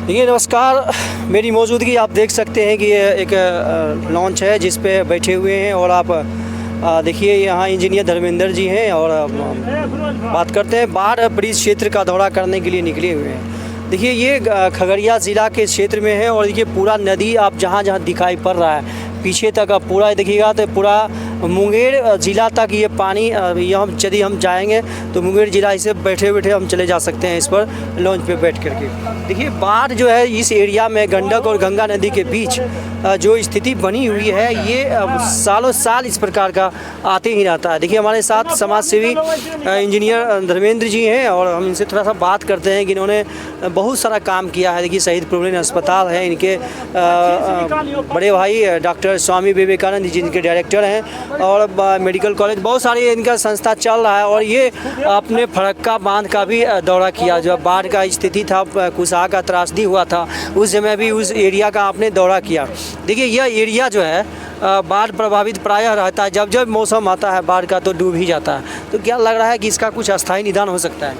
देखिए नमस्कार, मेरी मौजूदगी आप देख सकते हैं कि ये एक लॉन्च है जिस पे बैठे हुए हैं और आप देखिए यहाँ इंजीनियर धर्मेंद्र जी हैं और बात करते हैं। बाढ़ पीड़ित क्षेत्र का दौरा करने के लिए निकले हुए हैं। देखिए ये खगड़िया ज़िला के क्षेत्र में है और देखिए पूरा नदी आप जहाँ जहाँ दिखाई पड़ रहा है पीछे तक आप पूरा देखिएगा तो पूरा मुंगेर ज़िला तक ये पानी यदि हम जाएंगे तो मुंगेर ज़िला इसे बैठे बैठे हम चले जा सकते हैं इस पर लॉन्च पे बैठ करके। देखिए बाढ़ जो है इस एरिया में गंडक और गंगा नदी के बीच जो स्थिति बनी हुई है ये सालों साल इस प्रकार का आते ही रहता है। देखिए हमारे साथ समाज सेवी इंजीनियर धर्मेंद्र जी हैं और हम इनसे थोड़ा सा बात करते हैं कि इन्होंने बहुत सारा काम किया है। देखिए शहीद प्रोविडेंट अस्पताल है, इनके बड़े भाई डॉक्टर स्वामी विवेकानंद जी जिनके डायरेक्टर हैं और मेडिकल कॉलेज, बहुत सारी इनका संस्था चल रहा है। और ये अपने फरक्का बांध का भी दौरा किया, जो बाढ़ का स्थिति था, कुशा का त्रासदी हुआ था, उस समय भी उस एरिया का आपने दौरा किया। देखिए यह एरिया जो है बाढ़ प्रभावित प्रायः रहता है, जब जब मौसम आता है बाढ़ का तो डूब ही जाता है। तो क्या लग रहा है कि इसका कुछ अस्थायी निदान हो सकता है?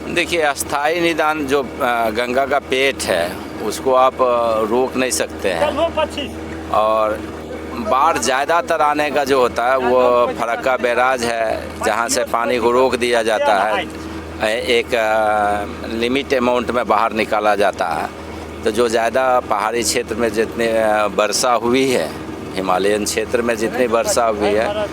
देखिए अस्थाई निदान जो गंगा का पेट है उसको आप रोक नहीं सकते हैं, और बाढ़ ज़्यादातर आने का जो होता है वो फरक्का बैराज है जहाँ से पानी को रोक दिया जाता है, एक लिमिट अमाउंट में बाहर निकाला जाता है। तो जो ज़्यादा पहाड़ी क्षेत्र में जितनी वर्षा हुई है, हिमालयन क्षेत्र में जितनी वर्षा हुई है,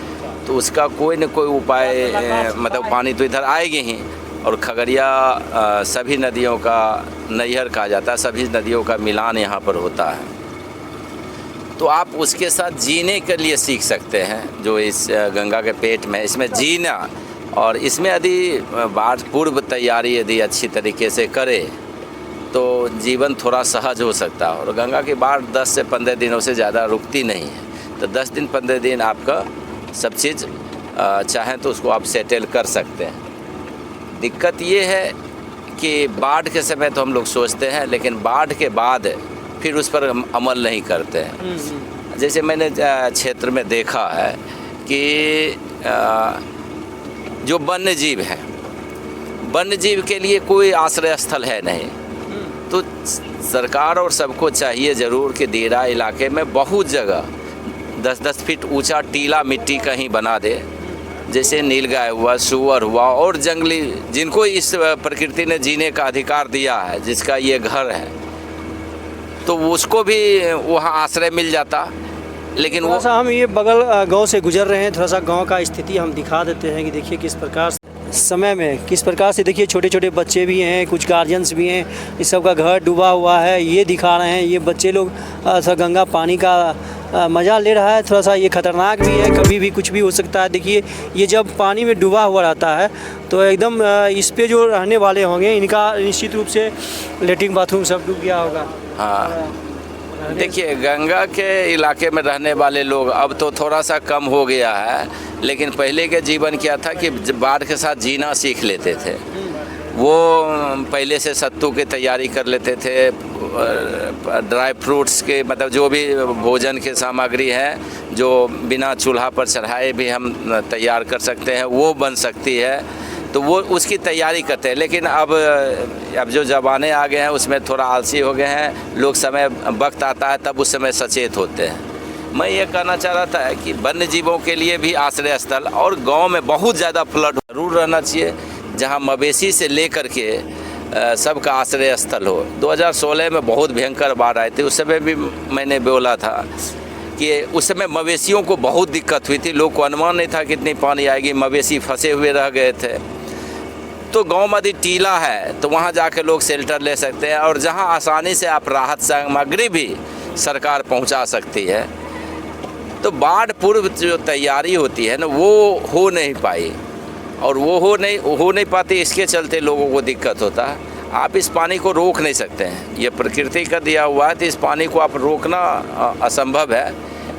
तो उसका कोई न कोई उपाय मतलब पानी तो इधर आएगी ही। और खगड़िया सभी नदियों का नैहर कहा जाता है, सभी नदियों का मिलान यहाँ पर होता है। तो आप उसके साथ जीने के लिए सीख सकते हैं, जो इस गंगा के पेट में इसमें जीना, और इसमें यदि बाढ़ पूर्व तैयारी यदि अच्छी तरीके से करे तो जीवन थोड़ा सहज हो सकता है। और गंगा की बाढ़ 10 से 15 दिनों से ज़्यादा रुकती नहीं है, तो 10 दिन 15 दिन आपका सब चीज़ चाहें तो उसको आप सेटल कर सकते हैं। दिक्कत ये है कि बाढ़ के समय तो हम लोग सोचते हैं, लेकिन बाढ़ के बाद फिर उस पर अमल नहीं करते हैं। जैसे मैंने क्षेत्र में देखा है कि जो वन्य जीव हैं, वन्य जीव के लिए कोई आश्रय स्थल है नहीं। तो सरकार और सबको चाहिए ज़रूर कि देरा इलाके में बहुत जगह 10-10 फीट ऊंचा टीला मिट्टी कहीं बना दे, जैसे नीलगाय हुआ, सूअर हुआ, और जंगली जिनको इस प्रकृति ने जीने का अधिकार दिया है, जिसका ये घर है, तो उसको भी वहाँ आश्रय मिल जाता। लेकिन वो हम ये बगल गांव से गुजर रहे हैं, थोड़ा सा गांव का स्थिति हम दिखा देते हैं कि देखिए किस प्रकार समय में किस प्रकार से देखिए छोटे छोटे बच्चे भी हैं, कुछ गार्जियंस भी हैं, इस सब का घर डूबा हुआ है। ये दिखा रहे हैं, ये बच्चे लोग गंगा पानी का मज़ा ले रहा है। थोड़ा सा ये ख़तरनाक भी है, कभी भी कुछ भी हो सकता है। देखिए ये जब पानी में डूबा हुआ रहता है तो एकदम इस पे जो रहने वाले होंगे इनका निश्चित रूप से लेटरिन बाथरूम सब डूब गया होगा। हाँ, देखिए गंगा के इलाके में रहने वाले लोग अब तो थोड़ा सा कम हो गया है, लेकिन पहले के जीवन क्या था कि बाढ़ के साथ जीना सीख लेते थे। वो पहले से सत्तू की तैयारी कर लेते थे, ड्राई फ्रूट्स के मतलब जो भी भोजन की सामग्री है जो बिना चूल्हा पर चढ़ाए भी हम तैयार कर सकते हैं, वो बन सकती है, तो वो उसकी तैयारी करते हैं। लेकिन अब जो ज़माने आ गए हैं उसमें थोड़ा आलसी हो गए हैं लोग, समय वक्त आता है तब उस समय सचेत होते हैं। मैं ये कहना चाह रहा था कि वन्य जीवों के लिए भी आश्रय स्थल, और गांव में बहुत ज़्यादा फ्लड जरूर रहना चाहिए जहां मवेशी से लेकर के सबका आश्रय स्थल हो। 2016 में बहुत भयंकर बाढ़ आई थी, उस समय भी मैंने बोला था कि उस समय मवेशियों को बहुत दिक्कत हुई थी, लोग को अनुमान नहीं था कितनी पानी आएगी, मवेशी फंसे हुए रह गए थे। तो गांव में यदि टीला है तो वहां जाके लोग शेल्टर ले सकते हैं, और जहां आसानी से आप राहत सामग्री भी सरकार पहुंचा सकती है। तो बाढ़ पूर्व जो तैयारी होती है ना वो हो नहीं पाई, और वो हो नहीं पाती, इसके चलते लोगों को दिक्कत होता है। आप इस पानी को रोक नहीं सकते हैं, ये प्रकृति का दिया हुआ है, तो इस पानी को आप रोकना असंभव है।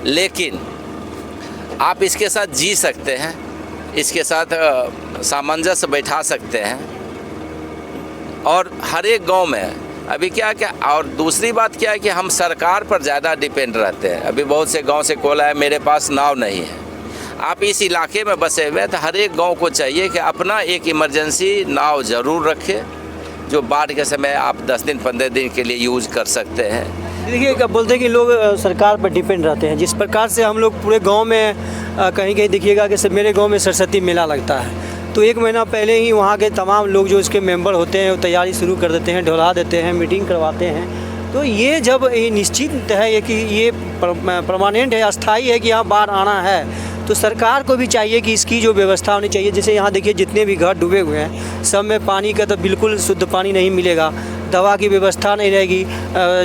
लेकिन आप इसके साथ जी सकते हैं, इसके साथ सामंजस्य बैठा सकते हैं। और हर एक गांव में अभी क्या और दूसरी बात क्या है कि हम सरकार पर ज़्यादा डिपेंड रहते हैं। अभी बहुत से गांव से कॉल है मेरे पास नाव नहीं है। आप इस इलाके में बसे हुए हैं तो हर एक गांव को चाहिए कि अपना एक इमरजेंसी नाव ज़रूर रखें, जो बाढ़ के समय आप 10 दिन 15 दिन के लिए यूज़ कर सकते हैं। देखिए क्या बोलते हैं कि लोग सरकार पर डिपेंड रहते हैं। जिस प्रकार से हम लोग पूरे गांव में कहीं कहीं देखिएगा कि मेरे गांव में सरस्वती मेला लगता है, तो 1 महीना पहले ही वहाँ के तमाम लोग जो इसके मेंबर होते हैं वो तैयारी शुरू कर देते हैं, ढोला देते हैं, मीटिंग करवाते हैं। तो ये जब ये निश्चित है कि ये परमानेंट है, अस्थाई है कि यहाँ बाढ़ आना है, तो सरकार को भी चाहिए कि इसकी जो व्यवस्था होनी चाहिए। जैसे यहाँ देखिए जितने भी घर डूबे हुए हैं सब में पानी का तो बिल्कुल शुद्ध पानी नहीं मिलेगा, दवा की व्यवस्था नहीं रहेगी,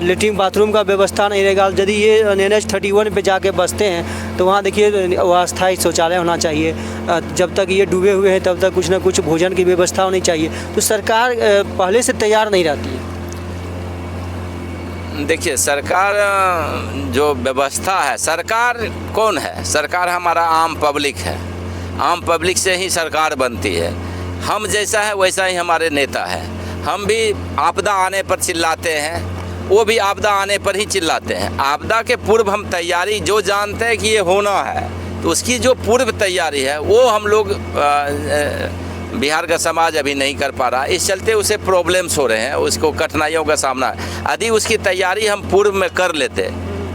लेट्रिन बाथरूम का व्यवस्था नहीं रहेगा। यदि ये NH-31 पे जाके बसते हैं तो वहाँ देखिए अस्थायी शौचालय होना चाहिए। जब तक ये डूबे हुए हैं तब तक कुछ ना कुछ भोजन की व्यवस्था होनी चाहिए। तो सरकार पहले से तैयार नहीं रहती है। देखिए सरकार जो व्यवस्था है, सरकार कौन है? सरकार हमारा आम पब्लिक है। आम पब्लिक से ही सरकार बनती है। हम जैसा है वैसा ही हमारे नेता है। हम भी आपदा आने पर चिल्लाते हैं, वो भी आपदा आने पर ही चिल्लाते हैं। आपदा के पूर्व हम तैयारी जो जानते हैं कि ये होना है, तो उसकी जो पूर्व तैयारी है वो हम लोग बिहार का समाज अभी नहीं कर पा रहा। इस चलते उसे प्रॉब्लम्स हो रहे हैं, उसको कठिनाइयों का सामना है। यदि उसकी तैयारी हम पूर्व में कर लेते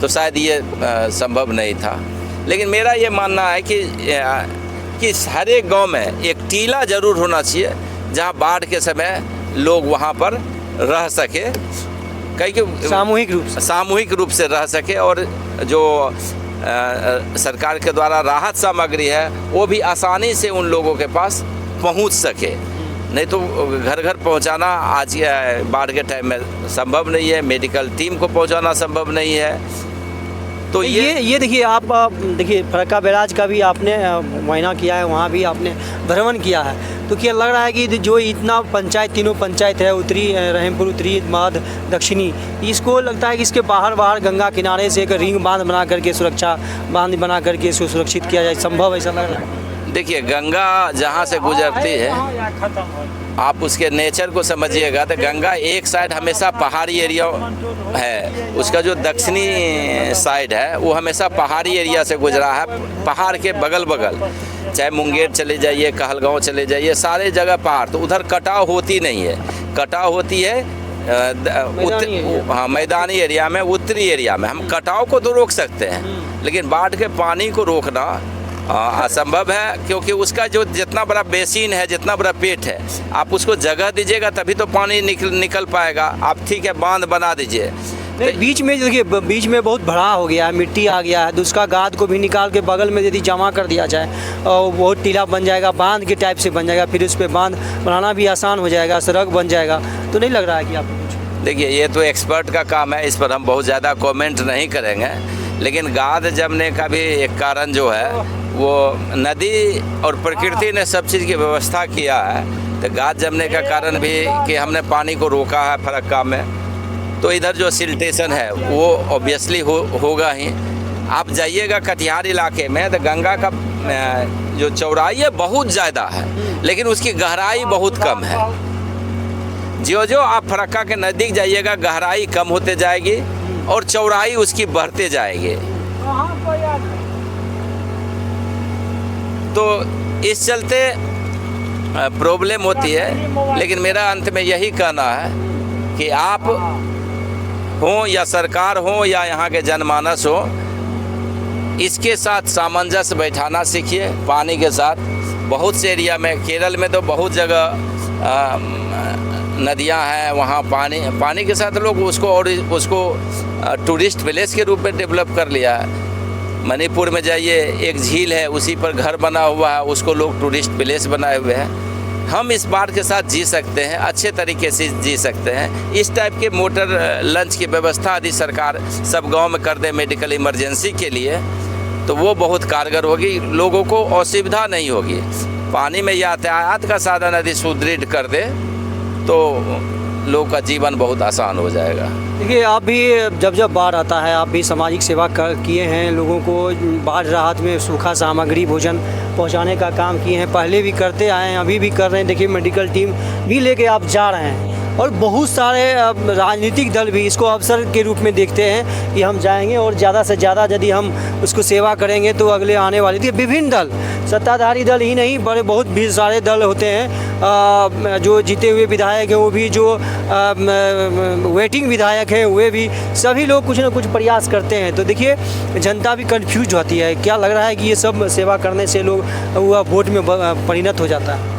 तो शायद ये संभव नहीं था। लेकिन मेरा ये मानना है कि हर एक गांव में एक टीला ज़रूर होना चाहिए जहां बाढ़ के समय लोग वहां पर रह सके, कहीं कि सामूहिक रूप से रह सके, और जो सरकार के द्वारा राहत सामग्री है वो भी आसानी से उन लोगों के पास पहुंच सके। नहीं तो घर घर पहुंचाना आज बाढ़ के टाइम में संभव नहीं है, मेडिकल टीम को पहुंचाना संभव नहीं है। तो ये देखिए आप देखिए फरक्का बैराज का भी आपने मुआयना किया है, वहाँ भी आपने भ्रमण किया है। तो क्या लग रहा है कि जो इतना पंचायत, तीनों पंचायत है, उत्तरी रहीमपुर, उत्तरी, मध्य, दक्षिणी, इसको लगता है कि इसके बाहर गंगा किनारे से एक रिंग बांध बना करके, सुरक्षा बांध बना करके इसको सुरक्षित किया जाए, संभव ऐसा लग रहा है? देखिए गंगा जहाँ से गुजरती है, आप उसके नेचर को समझिएगा तो गंगा एक साइड हमेशा पहाड़ी एरिया है, उसका जो दक्षिणी साइड है वो हमेशा पहाड़ी एरिया से गुजरा है। पहाड़ के बगल चाहे मुंगेर चले जाइए, कहलगांव चले जाइए, सारे जगह पहाड़, तो उधर कटाव होती नहीं है। कटाव होती है मैदानी एरिया में, उत्तरी एरिया में। हम कटाव को तो रोक सकते हैं, लेकिन बाढ़ के पानी को रोकना असंभव है, क्योंकि उसका जो जितना बड़ा बेसिन है, जितना बड़ा पेट है, आप उसको जगह दीजिएगा तभी तो पानी निकल पाएगा। आप ठीक है बांध बना दीजिए, बीच में देखिए बीच में बहुत भरा हो गया है, मिट्टी आ गया है, तो उसका गाद को भी निकाल के बगल में यदि जमा कर दिया जाए और बहुत टीला बन जाएगा, बांध के टाइप से बन जाएगा, फिर उस पर बांध बनाना भी आसान हो जाएगा, सड़क बन जाएगा। तो नहीं लग रहा है कि आप देखिए ये तो एक्सपर्ट का काम है, इस पर हम बहुत ज़्यादा कमेंट नहीं करेंगे। लेकिन गाद जमने का भी एक कारण जो है वो नदी और प्रकृति ने सब चीज़ की व्यवस्था किया है। तो गाद जमने का कारण भी कि हमने पानी को रोका है फरक्का में, तो इधर जो सिल्टेशन है वो ऑब्वियसली होगा ही। आप जाइएगा कटिहार इलाके में तो गंगा का जो चौड़ाई है बहुत ज़्यादा है, लेकिन उसकी गहराई बहुत कम है। जो आप फरक्का के नज़दीक जाइएगा गहराई कम होते जाएगी और चौड़ाई उसकी बढ़ते जाएगी। तो इस चलते प्रॉब्लम होती है। लेकिन मेरा अंत में यही कहना है कि आप हो या सरकार हो या यहाँ के जनमानस हो, इसके साथ सामंजस्य बैठाना सीखिए पानी के साथ। बहुत से एरिया में, केरल में तो बहुत जगह नदियाँ हैं, वहाँ पानी के साथ लोग उसको टूरिस्ट विलेज के रूप में डेवलप कर लिया है। मणिपुर में जाइए, एक झील है, उसी पर घर बना हुआ है, उसको लोग टूरिस्ट विलेज बनाए हुए हैं। हम इस बाढ़ के साथ जी सकते हैं, अच्छे तरीके से जी सकते हैं। इस टाइप के मोटर लंच की व्यवस्था यदि सरकार सब गांव में कर दे मेडिकल इमरजेंसी के लिए, तो वो बहुत कारगर होगी, लोगों को असुविधा नहीं होगी। पानी में यातायात का साधन यदि सुदृढ़ कर दे तो लोगों का जीवन बहुत आसान हो जाएगा। देखिए आप भी जब बाढ़ आता है, आप भी सामाजिक सेवा किए हैं, लोगों को बाढ़ राहत में सूखा सामग्री भोजन पहुंचाने का काम किए हैं, पहले भी करते आए हैं, अभी भी कर रहे हैं। देखिए मेडिकल टीम भी लेके आप जा रहे हैं, और बहुत सारे राजनीतिक दल भी इसको अवसर के रूप में देखते हैं कि हम जाएंगे और ज़्यादा से ज़्यादा यदि हम उसको सेवा करेंगे तो अगले आने वाले विभिन्न दल, सत्ताधारी दल ही नहीं, बड़े बहुत भी सारे दल होते हैं जो जीते हुए विधायक हैं वो भी, जो वेटिंग विधायक हैं वे भी, सभी लोग कुछ ना कुछ प्रयास करते हैं। तो देखिए जनता भी कंफ्यूज होती है। क्या लग रहा है कि ये सब सेवा करने से लोग वह वोट में परिणत हो जाता है?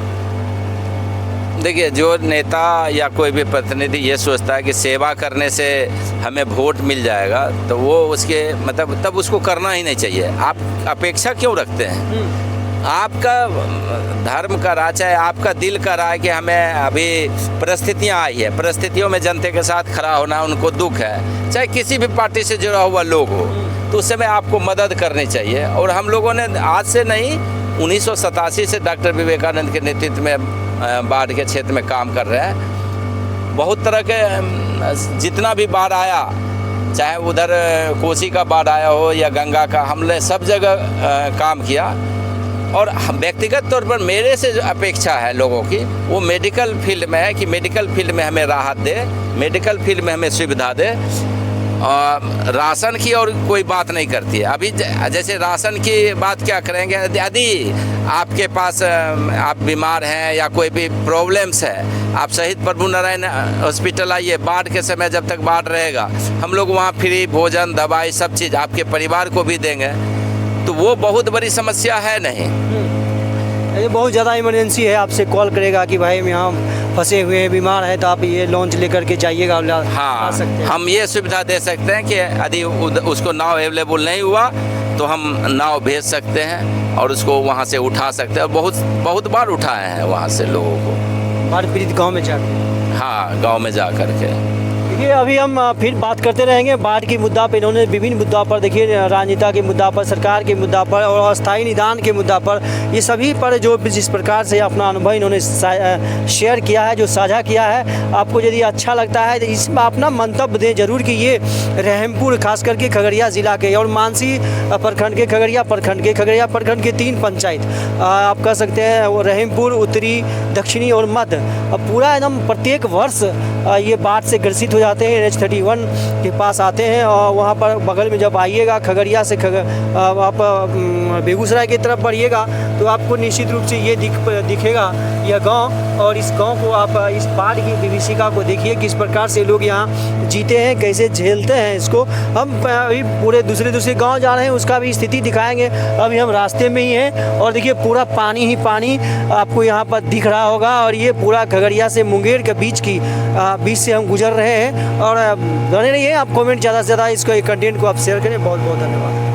देखिए, जो नेता या कोई भी प्रतिनिधि ये सोचता है कि सेवा करने से हमें वोट मिल जाएगा, तो वो उसके मतलब तब उसको करना ही नहीं चाहिए। आप अपेक्षा क्यों रखते हैं? आपका धर्म का राज है, आपका दिल का राय कि हमें अभी परिस्थितियां आई है, परिस्थितियों में जनता के साथ खड़ा होना, उनको दुख है, चाहे किसी भी पार्टी से जुड़ा हुआ लोग हो, तो उस समय आपको मदद करनी चाहिए। और हम लोगों ने आज से नहीं, 1987 से डॉक्टर विवेकानंद के नेतृत्व में बाढ़ के क्षेत्र में काम कर रहे हैं। बहुत तरह के जितना भी बाढ़ आया, चाहे उधर कोसी का बाढ़ आया हो या गंगा का, हमने सब जगह काम किया। और व्यक्तिगत तौर पर मेरे से जो अपेक्षा है लोगों की, वो मेडिकल फील्ड में है कि मेडिकल फील्ड में हमें राहत दे, मेडिकल फील्ड में हमें सुविधा दे। राशन की और कोई बात नहीं करती है। अभी जैसे राशन की बात क्या करेंगे, यदि आपके पास आप बीमार हैं या कोई भी प्रॉब्लम्स है, आप शहीद प्रभु नारायण हॉस्पिटल आइए, बाढ़ के समय जब तक बाढ़ रहेगा, हम लोग वहाँ फ्री भोजन, दवाई, सब चीज़ आपके परिवार को भी देंगे। तो वो बहुत बड़ी समस्या है नहीं। ये बहुत ज़्यादा इमरजेंसी है, आपसे कॉल करेगा कि भाई हम यहाँ फंसे हुए हैं, बीमार है, तो आप ये लॉन्च लेकर के जाइएगा। हाँ, हम ये सुविधा दे सकते हैं कि यदि उसको नाव अवेलेबल नहीं हुआ तो हम नाव भेज सकते हैं और उसको वहाँ से उठा सकते हैं। बहुत बार उठाए हैं वहाँ से लोगों को, बाढ़ पीड़ित गाँव में जाकर। हाँ, गाँव में जा कर के। देखिए अभी हम फिर बात करते रहेंगे बाढ़ के मुद्दा पर। इन्होंने विभिन्न मुद्दा पर, देखिए राजनीति के मुद्दा पर, सरकार के मुद्दा पर और अस्थायी निदान के मुद्दा पर, ये सभी पर जो जिस प्रकार से अपना अनुभव इन्होंने शेयर किया है, जो साझा किया है, आपको यदि अच्छा लगता है तो इसमें अपना मंतव्य दें जरूर कि ये रहमपुर खास करके खगड़िया ज़िला के और मानसी प्रखंड के, खगड़िया प्रखंड के 3 पंचायत आप कह सकते हैं, वो रहमपुर, उत्तरी, दक्षिणी और मध्य, पूरा एकदम प्रत्येक वर्ष ये बाढ़ से ग्रसित हो जाते हैं। NH-31 के पास आते हैं और वहाँ पर बगल में जब आइएगा खगड़िया से आप बेगूसराय की तरफ बढ़िएगा तो आपको निश्चित रूप से ये दिखेगा यह गांव। और इस गांव को आप इस बाढ़ की विभीषिका को देखिए, किस प्रकार से लोग यहाँ जीते हैं, कैसे झेलते हैं इसको। हम अभी पूरे दूसरे गाँव जा रहे हैं, उसका भी स्थिति दिखाएँगे। अभी हम रास्ते में ही हैं और देखिए पूरा पानी ही पानी आपको यहाँ पर दिख रहा होगा। और ये पूरा खगड़िया से मुंगेर के बीच से हम गुजर रहे हैं। और बने रहिए, आप कमेंट ज़्यादा से ज़्यादा इसको कंटेंट को आप शेयर करें। बहुत बहुत धन्यवाद।